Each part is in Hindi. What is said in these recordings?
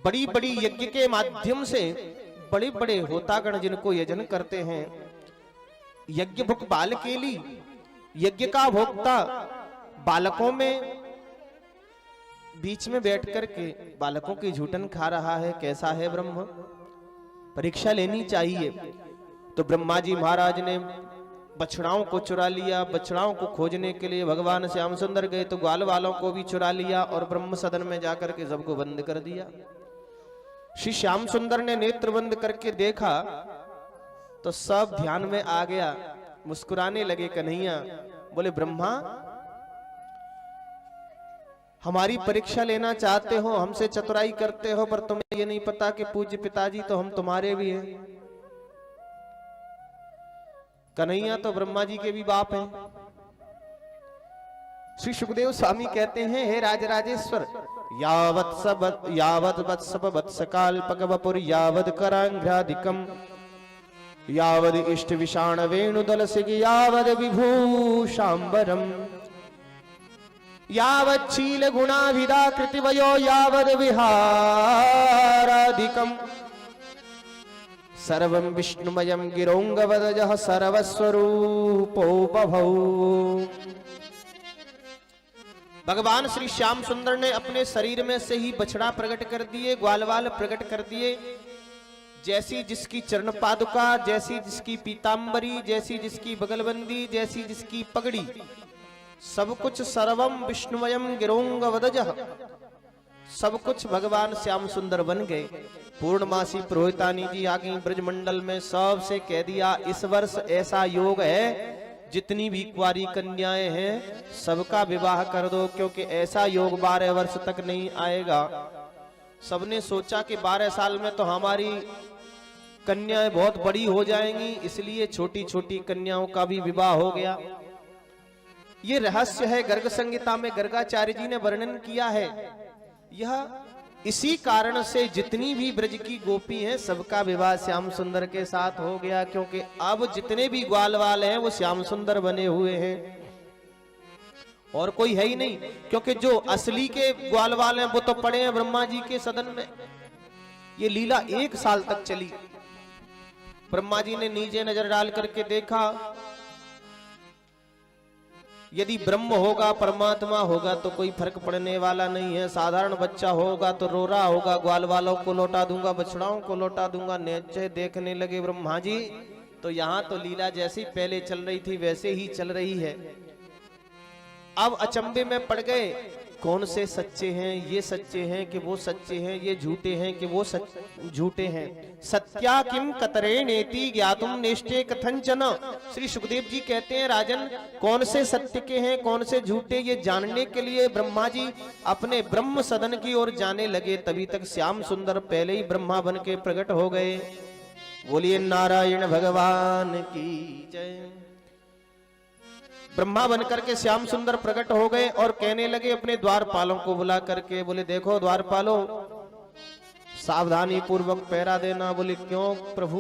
बड़ी बड़ी यज्ञ के माध्यम से बड़े बड़े होतागण जिनको यजन करते हैं, यज्ञ भुक बाल केली, यज्ञ का भोक्ता बालकों में बीच में बैठ करके बालकों की झूठन खा रहा है, कैसा है ब्रह्म? परीक्षा लेनी चाहिए। तो ब्रह्मा जी महाराज ने बछड़ाओं को चुरा लिया। बछड़ाओं को खोजने के लिए भगवान श्याम सुंदर गए तो ग्वाल वालों को भी चुरा लिया और ब्रह्म सदन में जाकर के सबको बंद कर दिया। श्री श्याम सुंदर ने नेत्र बंद करके देखा तो सब ध्यान में आ गया, मुस्कुराने लगे कन्हैया। बोले ब्रह्मा, हमारी परीक्षा लेना चाहते हो, हमसे चतुराई करते हो, पर तुम्हें ये नहीं पता कि पूज्य पिताजी तो हम तुम्हारे भी हैं। कन्हैया तो ब्रह्मा जी के भी बाप हैं। श्री सुखदेव स्वामी कहते हैं, हे राजराजेश्वर, यावत वत्स काल्पकवपुर यावद करांघ्रादिकम यावद इष्ट विषाण वेणुदल सिग यावद विभूषांबरम यावत शील गुणाभिदा कृतिवयो यावद विहारादिकम सर्वं विष्णुमयं गिरोंगवदजः सर्वस्वरूपोपभौ। भगवान श्री श्याम सुंदर ने अपने शरीर में से ही बछड़ा प्रकट कर दिए, ग्वालवाल प्रकट कर दिए। जैसी जिसकी चरण पादुका, जैसी जिसकी पीतांबरी, जैसी जिसकी बगलबंदी, जैसी जिसकी पगड़ी, सब कुछ सर्वम विष्णुमयम गिरोंगवदजः, सब कुछ भगवान श्याम सुंदर बन गए। पूर्णमासी पुरोहितानी जी आ गई ब्रजमंडल में, सबसे कह दिया इस वर्ष ऐसा योग है, जितनी भी कुंवारी कन्याएं हैं सबका विवाह कर दो, क्योंकि ऐसा योग 12 वर्ष तक नहीं आएगा। सबने सोचा कि 12 साल में तो हमारी कन्याएं बहुत बड़ी हो जाएंगी, इसलिए छोटी छोटी कन्याओं का भी विवाह हो गया। ये रहस्य है, गर्ग संहिता में गर्गाचार्य जी ने वर्णन किया है। यह इसी कारण से जितनी भी ब्रज की गोपी हैं सबका विवाह श्याम सुंदर के साथ हो गया, क्योंकि अब जितने भी ग्वालवाल हैं वो श्याम सुंदर बने हुए हैं और कोई है ही नहीं। क्योंकि जो असली के ग्वालवाल हैं वो तो पड़े हैं ब्रह्मा जी के सदन में। ये लीला 1 साल तक चली। ब्रह्मा जी ने नीचे नजर डाल करके देखा, यदि ब्रह्म होगा, परमात्मा होगा तो कोई फर्क पड़ने वाला नहीं है। साधारण बच्चा होगा तो रो रहा होगा, ग्वाल वालों को लौटा दूंगा, बछड़ाओं को लौटा दूंगा। नीचे देखने लगे ब्रह्मा जी तो यहाँ तो लीला जैसी पहले चल रही थी वैसे ही चल रही है। अब अचंभे में पड़ गए, कौन से सच्चे हैं? ये सच्चे हैं कि वो सच्चे हैं? ये झूठे हैं कि वो झूठे हैं? सत्या किम कतरेणेति ज्ञातुम नेष्टे कथंचन। श्री सुखदेव जी कहते हैं, राजन कौन से सत्य के हैं कौन से झूठे, ये जानने के लिए ब्रह्मा जी अपने ब्रह्म सदन की ओर जाने लगे। तभी तक श्याम सुंदर पहले ही ब्रह्मा बन के प्रकट हो गए। बोलिए नारायण भगवान की जय। ब्रह्मा बनकर के श्याम सुंदर प्रकट हो गए और कहने लगे अपने द्वारपालों को बुला करके, बोले देखो द्वारपालों, सावधानी पूर्वक पहरा देना। बोले क्यों प्रभु?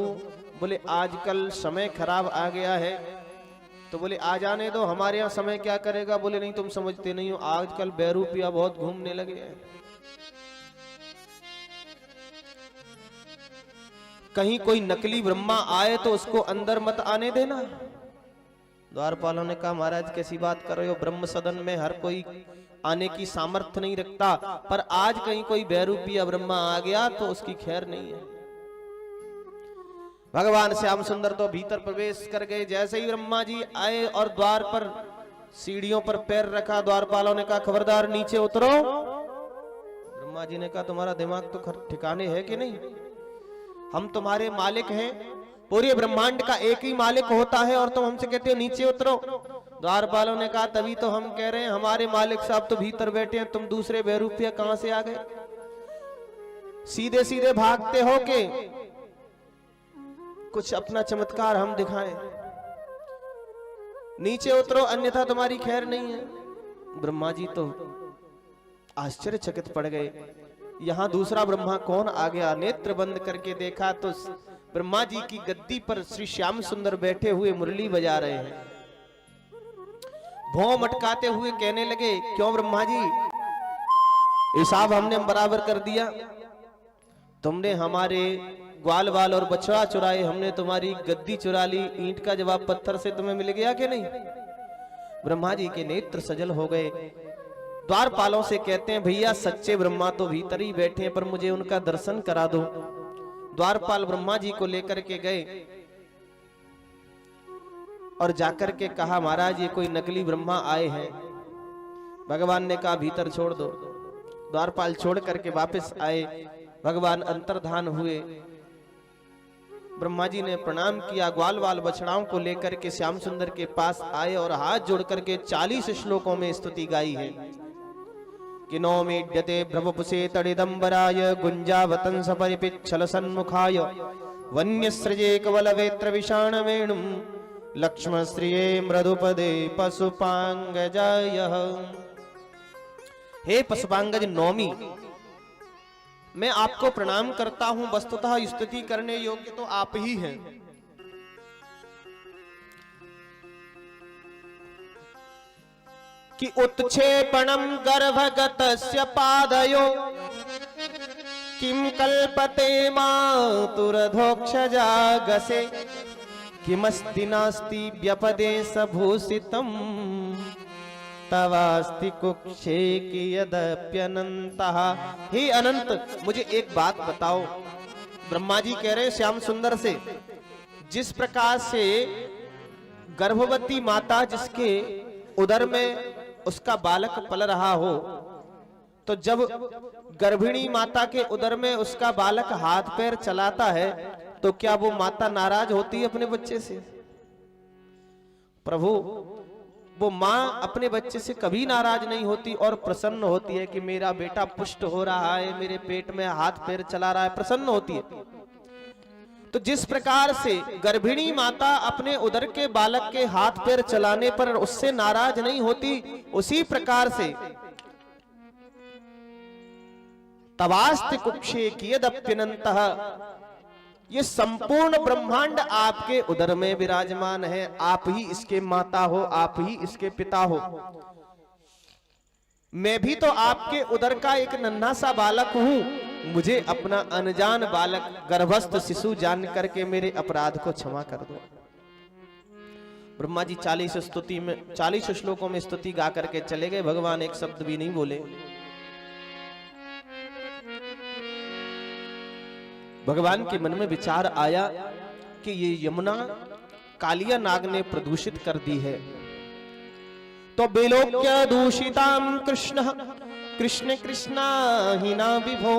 बोले आजकल समय खराब आ गया है। तो बोले आ जाने दो, हमारे यहाँ समय क्या करेगा? बोले नहीं, तुम समझते नहीं हो, आजकल बहरूपिया बहुत घूमने लगे हैं। कहीं कोई नकली ब्रह्मा आए तो उसको अंदर मत आने देना। द्वारपालों ने कहा महाराज कैसी बात कर रहे हो, ब्रह्म सदन में हर कोई आने की सामर्थ्य नहीं रखता, पर आज कहीं कोई बहरूपिया ब्रह्मा आ गया तो उसकी खैर नहीं है। भगवान श्याम सुंदर तो भीतर प्रवेश कर गए। जैसे ही ब्रह्मा जी आए और द्वार पर सीढ़ियों पर पैर रखा, द्वारपालों ने कहा खबरदार नीचे उतरो। ब्रह्मा जी ने कहा तुम्हारा दिमाग तो ठिकाने है कि नहीं? हम तुम्हारे मालिक हैं, पूरे ब्रह्मांड का एक ही मालिक होता है और तुम हमसे कहते हो नीचे उतरो। द्वारपालों ने कहा तभी तो हम कह रहे हैं, हमारे मालिक साहब तो भीतर बैठे हैं, तुम दूसरे बहरूपिया कहां से आ गए? सीधे सीधे भागते हो के कुछ अपना चमत्कार हम दिखाएं। नीचे उतरो अन्यथा तुम्हारी खैर नहीं है। ब्रह्मा जी तो आश्चर्यचकित पड़ गए, यहां दूसरा ब्रह्मा कौन आ गया? नेत्र बंद करके देखा तो ब्रह्मा जी की गद्दी पर श्री श्याम सुंदर बैठे हुए मुरली बजा रहे हैं। भौं मटकाते हुए कहने लगे क्यों ब्रह्मा जी, हिसाब हमने बराबर कर दिया, तुमने हमारे ग्वाल बाल और बछड़ा चुराए, हमने तुम्हारी गद्दी चुरा ली, ईंट का जवाब पत्थर से तुम्हें मिल गया कि नहीं? ब्रह्मा जी के नेत्र सजल हो गए। द्वारपालों से कहते हैं भैया सच्चे ब्रह्मा तो भीतर ही बैठे हैं, पर मुझे उनका दर्शन करा दो। द्वारपाल ब्रह्मा जी को लेकर के गए और जाकर के कहा महाराज ये कोई नकली ब्रह्मा आए हैं। भगवान ने कहा भीतर छोड़ दो। द्वारपाल छोड़ करके वापस आए, भगवान अंतर्धान हुए। ब्रह्मा जी ने प्रणाम किया, ग्वाल बाल बछड़ाओं को लेकर के श्याम सुंदर के पास आए और हाथ जोड़ करके 40 श्लोकों में स्तुति गाई है कि नौमीड्यते भ्रवपुषे तडिदंबराय गुंजावतंस परिपिच्छल सन्मुखाय वन्यसृजे कवलवेत्र विषाण वेणुम लक्ष्मण श्रिये मृदुपदे पशुपांगजाय। हे पशुपांगज नौमी, मैं आपको प्रणाम करता हूं। वस्तुतः स्तुति करने योग्य तो आप ही हैं। कि उत्क्षेपणम गर्भगतस्य पादयो किम कल्पते मातुरधोक्षजागसे किमस्ति नास्ति व्यपदेश भूषितम तवास्ति कुक्षे की यद्यनन्तः। हे अनंत, मुझे एक बात बताओ। ब्रह्मा जी कह रहे श्याम सुंदर से, जिस प्रकार से गर्भवती माता जिसके उदर में उसका बालक पल रहा हो, तो जब गर्भिणी माता के उदर में उसका बालक हाथ पैर चलाता है तो क्या वो माता नाराज होती है अपने बच्चे से? प्रभु, वो माँ अपने बच्चे से कभी नाराज नहीं होती और प्रसन्न होती है कि मेरा बेटा पुष्ट हो रहा है, मेरे पेट में हाथ पैर चला रहा है, प्रसन्न होती है। तो जिस प्रकार से गर्भिणी माता अपने उदर के बालक के हाथ पैर चलाने पर उससे नाराज नहीं होती, उसी प्रकार से तवास्ति कुक्षे कियदप्यनन्तः, ये संपूर्ण ब्रह्मांड आपके उदर में विराजमान है। आप ही इसके माता हो, आप ही इसके पिता हो। मैं भी तो आपके उदर का एक नन्हा सा बालक हूं। मुझे अपना अनजान बालक गर्भस्थ शिशु जान करके मेरे अपराध को क्षमा कर दो। ब्रह्मा जी 40 श्लोकों में स्तुति गा करके चले गए। भगवान एक शब्द भी नहीं बोले। भगवान के मन में विचार आया कि ये यमुना कालिया नाग ने प्रदूषित कर दी है, तो बेलोक्य दूषिताम कृष्ण कृष्ण कृष्णा हिना विभो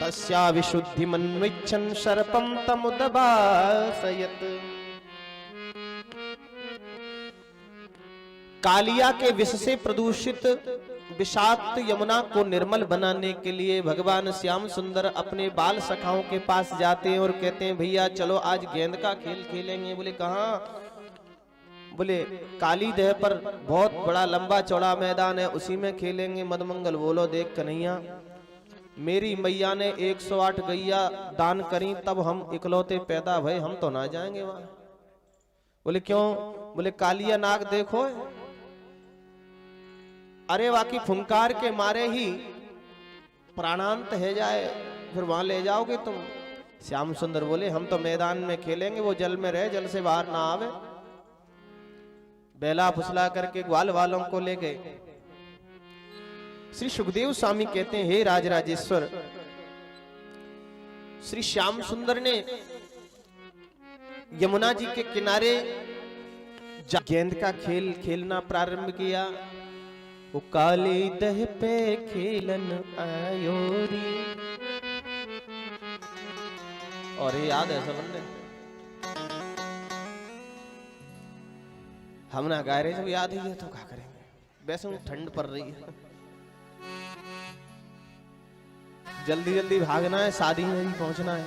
तस्या विशुद्धि मन्विच्छन् सर्पम तमुदबासयत्। कालिया के विष से प्रदूषित विषाक्त यमुना को निर्मल बनाने के लिए भगवान श्याम सुंदर अपने बाल सखाओं के पास जाते हैं और कहते हैं भैया चलो आज गेंद का खेल खेलेंगे। बोले कहाँ? बोले काली देह पर बहुत बड़ा लंबा चौड़ा मैदान है, उसी में खेलेंगे। मदमंगल बोलो देख कन्हैया, मेरी मैया ने 108 गैया दान करी तब हम इकलौते पैदा भय, हम तो ना जाएंगे वहां। बोले क्यों? बोले कालिया नाग देखो, अरे वाकी फुंकार के मारे ही प्राणांत है जाए, फिर वहां ले जाओगे तुम। श्याम सुंदर बोले हम तो मैदान में खेलेंगे, वो जल में रहे, जल से बाहर ना आवे। बेला फुसला करके ग्वाल वालों को ले गए। श्री सुखदेव स्वामी कहते हैं हे राजराजेश्वर, श्री श्याम सुंदर ने यमुना जी के किनारे गेंद का खेल खेलना प्रारंभ किया। वो काली दह पे खेलन आयोरी, और ये याद है सबने, हम ना गा रहे, जब याद ही है तो क्या करेंगे। वैसे ठंड पड़ रही है, जल्दी जल्दी भागना है, शादी में भी पहुंचना है।